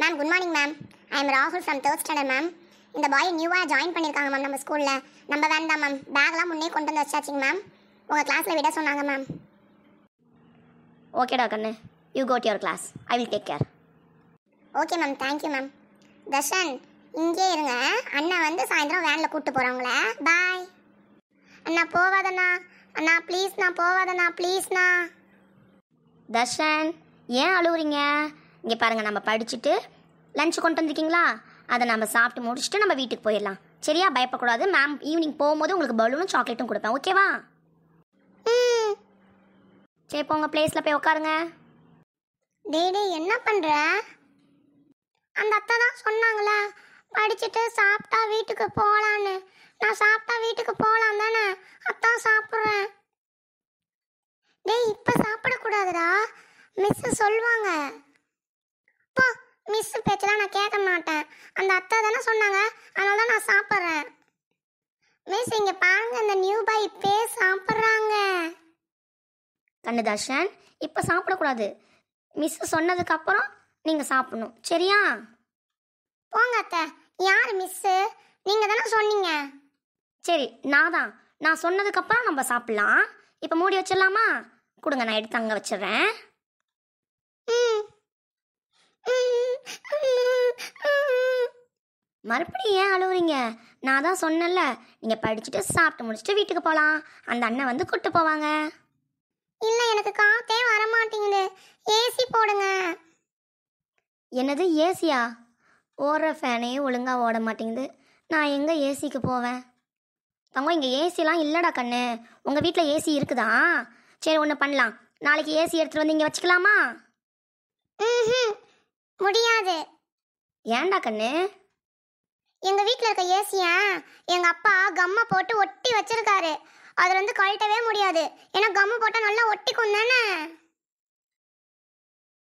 Ma'am good morning ma'am. I am ராகுல் from third standard ma'am. இந்த பாய் நியூவாக join பண்ணியிருக்காங்க மேம் நம்ம ஸ்கூலில். நம்ம வேண்டாம் மேம், பேக்லாம் முன்னே கொண்டு வந்து வச்சாச்சிங்க மேம். உங்கள் கிளாஸில் விட சொன்னாங்க மேம். ஓகேடா கண்ணு, you go to your class. I will take care. Okay ma'am, thank you ma'am. Darshan இங்கே இருங்க, அண்ணா வந்து சாயந்தரம் வேனில் கூப்பிட்டு போகிறவங்கள. பாய். அண்ணா போவாதண்ணா, அண்ணா ப்ளீஸ்ண்ணா, போவாதண்ணா ப்ளீஸ்ண்ணா. தர்ஷன் ஏன் அழுவுறீங்க? இங்கே பாருங்கள், நம்ம படிச்சுட்டு லஞ்ச் கொண்டு வந்திருக்கீங்களா, அதை நம்ம சாப்பிட்டு முடிச்சுட்டு நம்ம வீட்டுக்கு போயிடலாம். சரியா? பயப்படக்கூடாது. மேம் ஈவினிங் போகும்போது உங்களுக்கு பலூனும் சாக்லேட்டும் கொடுப்பேன். ஓகேவா? சரி, இப்போ உங்கள் பிளேஸில் போய் உட்காருங்க. டேடே என்ன பண்ணுற? அந்த அத்தை தான் சொன்னாங்களே படிச்சுட்டு சாப்பிட்டா வீட்டுக்கு போகலான்னு. நான் சாப்பிட்டா வீட்டுக்கு போகலாம் தானே, அத்தான் சாப்பிட்றேன். டேய் இப்போ சாப்பிடக்கூடாதுடா, மிஸ் சொல்லுவாங்க. போ, மிஸ் பேச்செல்லாம் நான் கேட்க மாட்டேன். அந்த அத்தை தானே சொன்னாங்க, அதனால தான் நான் சாப்பிட்றேன். மிஸ் இங்கே பாருங்க, இந்த நியூ பாய் இப்பே சாப்பிட்றாங்க. கண்ணு தர்ஷன், இப்போ சாப்பிடக்கூடாது. மிஸ் சொன்னதுக்கப்புறம் நீங்கள் சாப்பிடணும். சரியா? போங்க அத்தை. யார் மிஸ்ஸு? நீங்கள் தானே சொன்னீங்க. சரி, நான் சொன்னதுக்கப்புறம் நம்ம சாப்பிட்லாம். இப்போ மூடி வச்சிடலாமா? கொடுங்க, நான் எடுத்து அங்கே வச்சிடுறேன். மறுபடியும் ஏன் அழுவுறீங்க? நான் தான் சொன்னேன்ல, நீங்கள் படிச்சுட்டு சாப்பிட்டு முடிச்சுட்டு வீட்டுக்கு போகலாம். அந்த அண்ணன் வந்து கூப்பிட்டு போவாங்க. இல்லை, எனக்கு காத்தே வரமாட்டேங்குது. ஏசி போடுங்க. என்னது ஏசியா? ஓடுற ஃபேனே ஒழுங்காக ஓட மாட்டேங்குது. நான் எங்கே ஏசிக்கு போவேன்? தங்கம், இங்கே ஏசிலாம் இல்லைடா கண்ணு. உங்கள் வீட்டில் ஏசி இருக்குதா? சரி, ஒன்று பண்ணலாம். நாளைக்கு ஏசி எடுத்துகிட்டு வந்து இங்கே வச்சுக்கலாமா? முடியாது. ஏன்டா கண்ணு? எங்கள் வீட்டில் இருக்க ஏசியை எங்கள் அப்பா கம்மை போட்டு ஒட்டி வச்சிருக்காரு. அதில் வந்து கழட்டவே முடியாது. ஏன்னா கம்மு போட்டால் நல்லா ஒட்டிக்கும் தானே.